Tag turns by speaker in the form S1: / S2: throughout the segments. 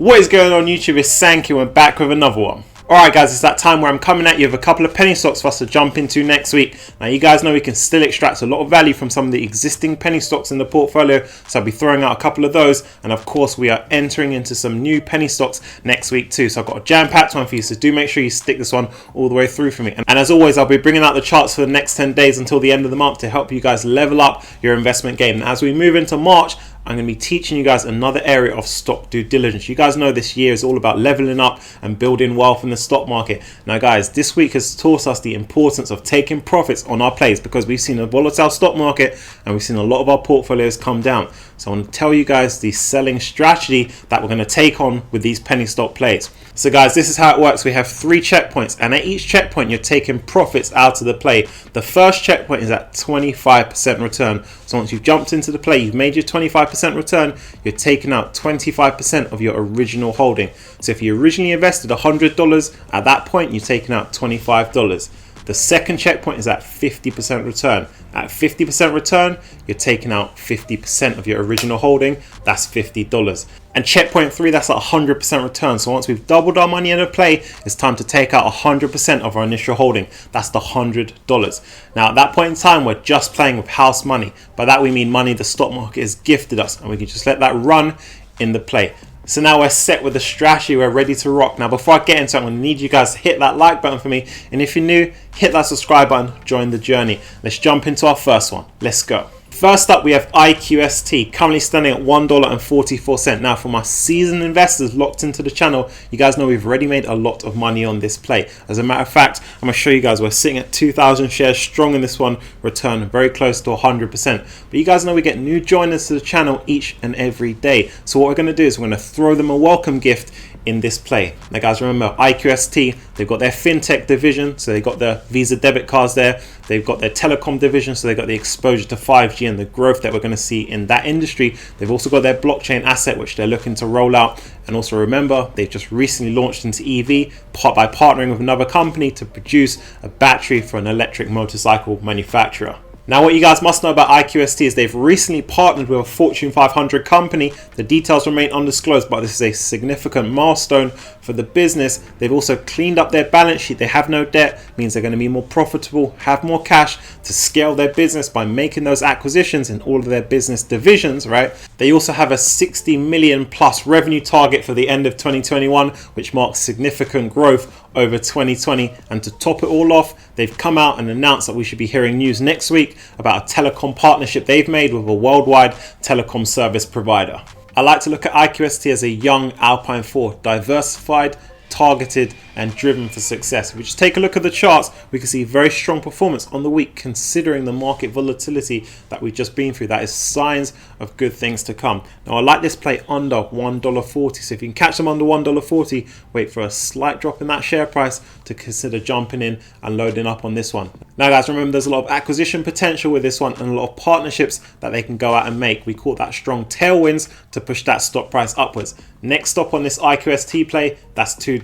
S1: What is going on YouTube? It's Sankey. We're back with another one. Alright guys, it's that time where I'm coming at you with a couple of penny stocks for us to jump into next week. Now you guys know we can still extract a lot of value from some of the existing penny stocks in the portfolio, so I'll be throwing out a couple of those, and of course we are entering into some new penny stocks next week too. So I've got a jam-packed one for you, so do make sure you stick this one all the way through for me. And as always, I'll be bringing out the charts for the next 10 days until the end of the month to help you guys level up your investment game. And as we move into March, I'm going to be teaching you guys another area of stock due diligence. You guys know this year is all about leveling up and building wealth in the stock market. Now guys, this week has taught us the importance of taking profits on our plays because we've seen a volatile stock market and we've seen a lot of our portfolios come down. So I want to tell you guys the selling strategy that we're going to take on with these penny stock plays. So guys, this is how it works. We have 3 checkpoints, and at each checkpoint you're taking profits out of the play. The first checkpoint is at 25% return. So once you've jumped into the play, you've made your 25% return, you're taking out 25% of your original holding. So if you originally invested $100, at that point you're taking out $25. The second checkpoint is at 50% return. At 50% return, you're taking out 50% of your original holding. That's $50. And checkpoint 3, that's at 100% return. So once we've doubled our money in a play, it's time to take out 100% of our initial holding. That's the $100. Now at that point in time, we're just playing with house money. By that we mean money the stock market has gifted us, and we can just let that run in the play. So now we're set with the strategy, we're ready to rock. Now before I get into it, I'm going to need you guys to hit that like button for me. And if you're new, hit that subscribe button, join the journey. Let's jump into our first one. Let's go. First up, we have IQST, currently standing at $1.44. Now, for my seasoned investors locked into the channel, you guys know we've already made a lot of money on this play. As a matter of fact, I'm going to show you guys we're sitting at 2,000 shares strong in this one, return very close to 100%. But you guys know we get new joiners to the channel each and every day. So what we're going to do is we're going to throw them a welcome gift in this play. Now guys, remember IQST, they've got their fintech division, so they've got the Visa debit cards there. They've got their telecom division, so they've got the exposure to 5G and the growth that we're going to see in that industry. They've also got their blockchain asset, which they're looking to roll out. And also remember, they've just recently launched into EV by partnering with another company to produce a battery for an electric motorcycle manufacturer. Now what you guys must know about IQST is they've recently partnered with a Fortune 500 company. The details remain undisclosed, but this is a significant milestone for the business. They've also cleaned up their balance sheet. They have no debt, means they're going to be more profitable, have more cash to scale their business by making those acquisitions in all of their business divisions, right? They also have a 60 million plus revenue target for the end of 2021, which marks significant growth over 2020. And to top it all off, they've come out and announced that we should be hearing news next week about a telecom partnership they've made with a worldwide telecom service provider. I like to look at IQST as a young Alpine 4, diversified, targeted and driven for success. If we just take a look at the charts, we can see very strong performance on the week considering the market volatility that we've just been through. That is signs of good things to come. Now I like this play under $1.40, so if you can catch them under $1.40, wait for a slight drop in that share price to consider jumping in and loading up on this one. Now guys, remember there's a lot of acquisition potential with this one and a lot of partnerships that they can go out and make. We call that strong tailwinds to push that stock price upwards. Next stop on this IQST play, that's $2.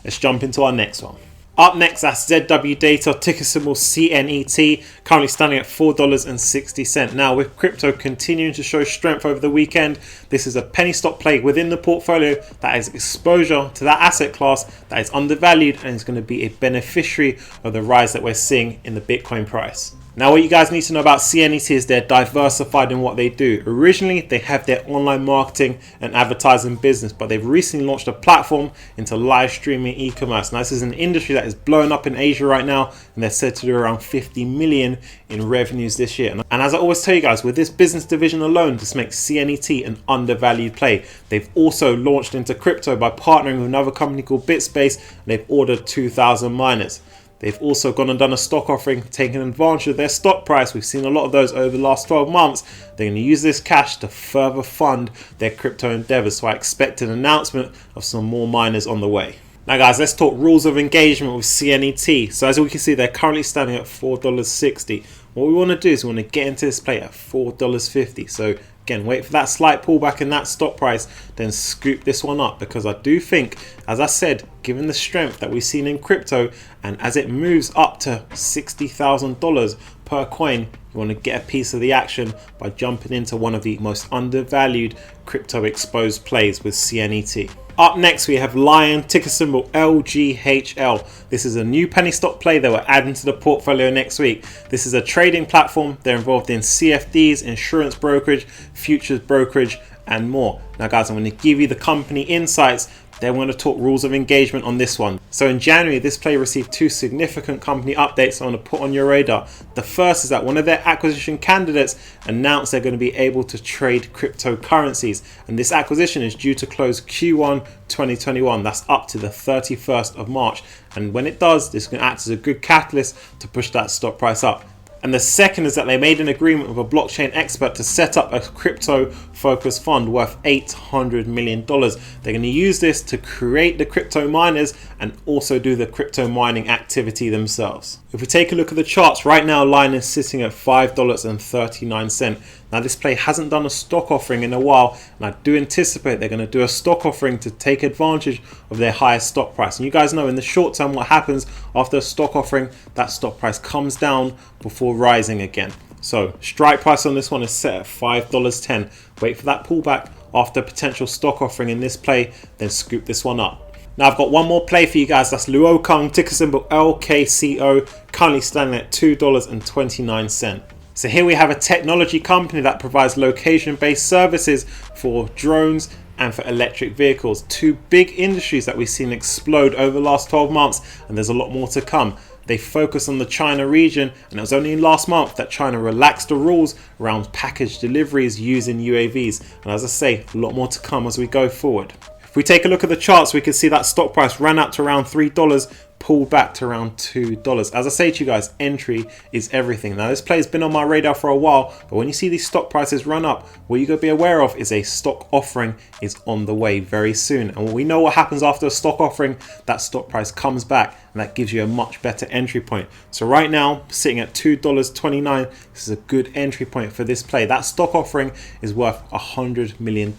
S1: Let's jump into our next one. Up next, that's ZW Data, ticker symbol CNET, currently standing at $4.60. Now, with crypto continuing to show strength over the weekend, this is a penny stock play within the portfolio that has exposure to that asset class that is undervalued and is going to be a beneficiary of the rise that we're seeing in the Bitcoin price. Now what you guys need to know about CNET is they're diversified in what they do. Originally, they have their online marketing and advertising business, but they've recently launched a platform into live streaming e-commerce. Now this is an industry that is blowing up in Asia right now, and they're said to do around 50 million in revenues this year. And as I always tell you guys, with this business division alone, this makes CNET an undervalued play. They've also launched into crypto by partnering with another company called BitSpace, and they've ordered 2,000 miners. They've also gone and done a stock offering, taking advantage of their stock price. We've seen a lot of those over the last 12 months. They're going to use this cash to further fund their crypto endeavors. So I expect an announcement of some more miners on the way. Now guys, let's talk rules of engagement with CNET. So as we can see, they're currently standing at $4.60. What we want to do is we want to get into this play at $4.50. So again, wait for that slight pullback in that stock price, then scoop this one up, because I do think, as I said, given the strength that we've seen in crypto, and as it moves up to $60,000 per coin, you want to get a piece of the action by jumping into one of the most undervalued crypto exposed plays with CNET. Up next we have Lion, ticker symbol LGHL. This is a new penny stock play that we're adding to the portfolio next week. This is a trading platform. They're involved in CFDs, insurance brokerage, futures brokerage, and more. Now guys, I'm going to give you the company insights. Then we're going to talk rules of engagement on this one. So in January, this play received two significant company updates I want to put on your radar. The first is that one of their acquisition candidates announced they're going to be able to trade cryptocurrencies. And this acquisition is due to close Q1 2021. That's up to the 31st of March. And when it does, this can act as a good catalyst to push that stock price up. And the second is that they made an agreement with a blockchain expert to set up a crypto focused fund worth $800 million. They're going to use this to create the crypto miners and also do the crypto mining activity themselves. If we take a look at the charts, right now Lion is sitting at $5.39. Now this play hasn't done a stock offering in a while, and I do anticipate they're going to do a stock offering to take advantage of their highest stock price. And you guys know in the short term what happens after a stock offering, that stock price comes down before rising again. So strike price on this one is set at $5.10. Wait for that pullback after a potential stock offering in this play, then scoop this one up. Now I've got one more play for you guys. That's LOCO, ticker symbol lKCO, currently standing at $2.29. So here we have a technology company that provides location-based services for drones and for electric vehicles. Two big industries that we've seen explode over the last 12 months, and there's a lot more to come. They focus on the China region, and it was only last month that China relaxed the rules around package deliveries using UAVs. And as I say, a lot more to come as we go forward. If we take a look at the charts, we can see that stock price ran up to around $3, pulled back to around $2. As I say to you guys, entry is everything. Now this play has been on my radar for a while, but when you see these stock prices run up, what you got to be aware of is a stock offering is on the way very soon. And we know what happens after a stock offering, that stock price comes back, and that gives you a much better entry point. So right now, sitting at $2.29, this is a good entry point for this play. That stock offering is worth $100 million.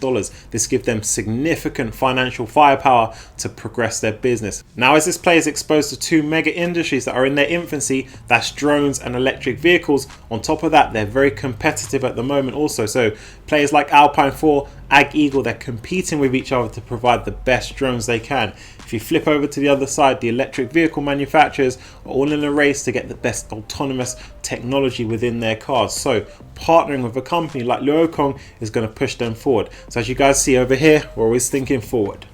S1: This gives them significant financial firepower to progress their business. Now, as this play is exposed to two mega industries that are in their infancy, that's drones and electric vehicles. On top of that, they're very competitive at the moment also. So players like Alpine 4, Ag Eagle, they're competing with each other to provide the best drones they can. If you flip over to the other side, the electric vehicle manufacturers are all in a race to get the best autonomous technology within their cars. So partnering with a company like LOCO is going to push them forward. So as you guys see over here, we're always thinking forward.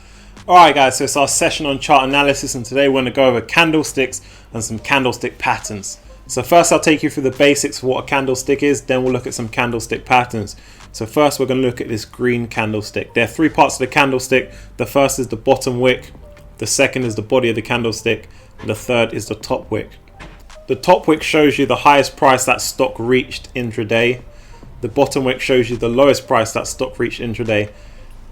S1: Alright guys, so it's our session on chart analysis, and today we're going to go over candlesticks and some candlestick patterns. So first I'll take you through the basics of what a candlestick is, then we'll look at some candlestick patterns. So first we're going to look at this green candlestick. There are three parts of the candlestick. The first is the bottom wick, the second is the body of the candlestick, and the third is the top wick. The top wick shows you the highest price that stock reached intraday. The bottom wick shows you the lowest price that stock reached intraday.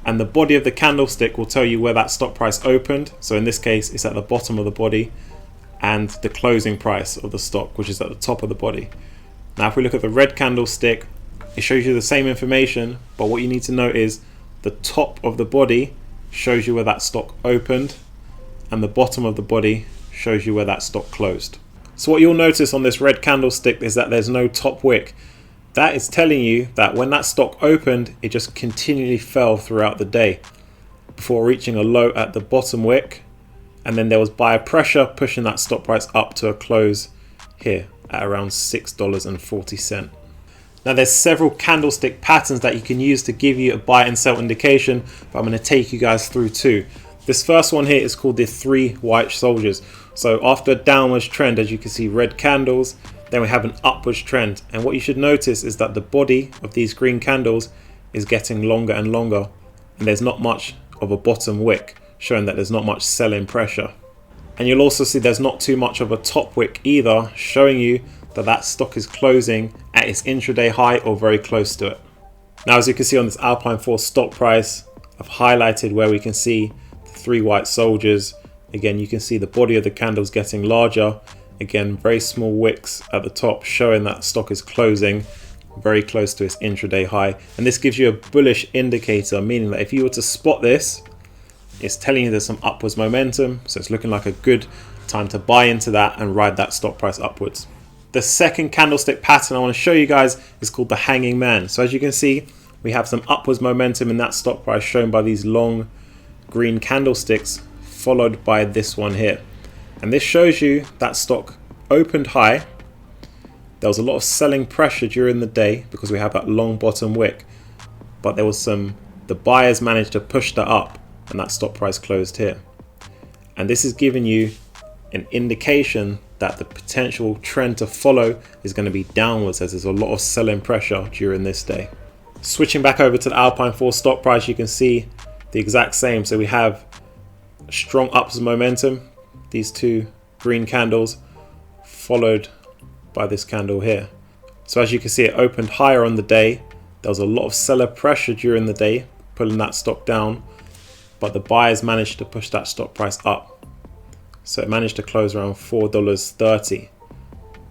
S1: And the body of the candlestick will tell you where that stock price opened. So in this case, it's at the bottom of the body, and the closing price of the stock, which is at the top of the body. Now, if we look at the red candlestick, it shows you the same information, but what you need to know is the top of the body shows you where that stock opened, and the bottom of the body shows you where that stock closed. So what you'll notice on this red candlestick is that there's no top wick. That is telling you that when that stock opened, it just continually fell throughout the day before reaching a low at the bottom wick, and then there was buyer pressure pushing that stock price up to a close here at around $6.40. Now there's several candlestick patterns that you can use to give you a buy and sell indication, but I'm going to take you guys through two. This first one here is called the three white soldiers. So after a downwards trend, as you can see, red candles, then we have an upwards trend, and what you should notice is that the body of these green candles is getting longer and longer, and there's not much of a bottom wick, showing that there's not much selling pressure. And you'll also see there's not too much of a top wick either, showing you that that stock is closing at its intraday high or very close to it. Now, as you can see on this Alpine 4 stock price, I've highlighted where we can see the three white soldiers. Again, you can see the body of the candles getting larger. Again, very small wicks at the top, showing that stock is closing very close to its intraday high. And this gives you a bullish indicator, meaning that if you were to spot this, it's telling you there's some upwards momentum. So it's looking like a good time to buy into that and ride that stock price upwards. The second candlestick pattern I want to show you guys is called the hanging man. So as you can see, we have some upwards momentum in that stock price shown by these long green candlesticks followed by this one here. And this shows you that stock opened high. There was a lot of selling pressure during the day because we have that long bottom wick, but there was the buyers managed to push that up and that stock price closed here. And this is giving you an indication that the potential trend to follow is going to be downwards, as there's a lot of selling pressure during this day. Switching back over to the Alpine 4 stock price, you can see the exact same. So we have strong upwards momentum, these two green candles followed by this candle here. So as you can see, it opened higher on the day. There was a lot of seller pressure during the day pulling that stock down, but the buyers managed to push that stock price up. So it managed to close around $4.30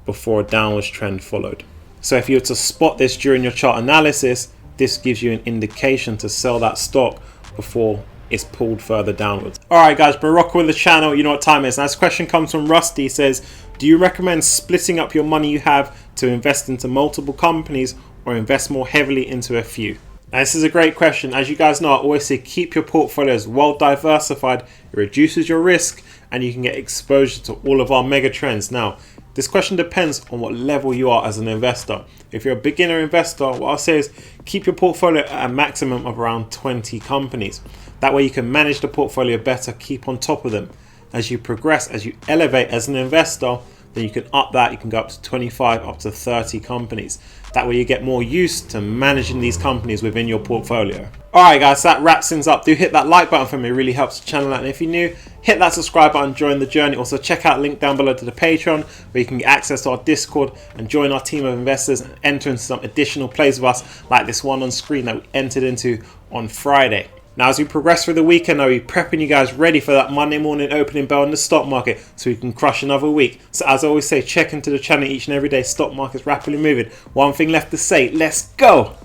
S1: before a downwards trend followed. So if you were to spot this during your chart analysis, this gives you an indication to sell that stock before it's pulled further downwards. Alright guys, but rock with the channel, you know what time it is. Now this question comes from Rusty. He says, do you recommend splitting up your money you have to invest into multiple companies or invest more heavily into a few? Now this is a great question. As you guys know, I always say keep your portfolios well diversified. It reduces your risk and you can get exposure to all of our mega trends. Now, this question depends on what level you are as an investor. If you're a beginner investor, what I'll say is keep your portfolio at a maximum of around 20 companies. That way you can manage the portfolio better, keep on top of them. As you progress, as you elevate as an investor, then you can up that, you can go up to 25, up to 30 companies. That way you get more used to managing these companies within your portfolio. Alright guys, that wraps things up. Do hit that like button for me, it really helps the channel out. And if you're new, hit that subscribe button, join the journey. Also check out the link down below to the Patreon where you can get access to our Discord and join our team of investors and enter into some additional plays with us like this one on screen that we entered into on Friday. Now as we progress through the weekend, I'll be prepping you guys ready for that Monday morning opening bell in the stock market so we can crush another week. So as I always say, check into the channel each and every day. Stock market's rapidly moving. One thing left to say, let's go!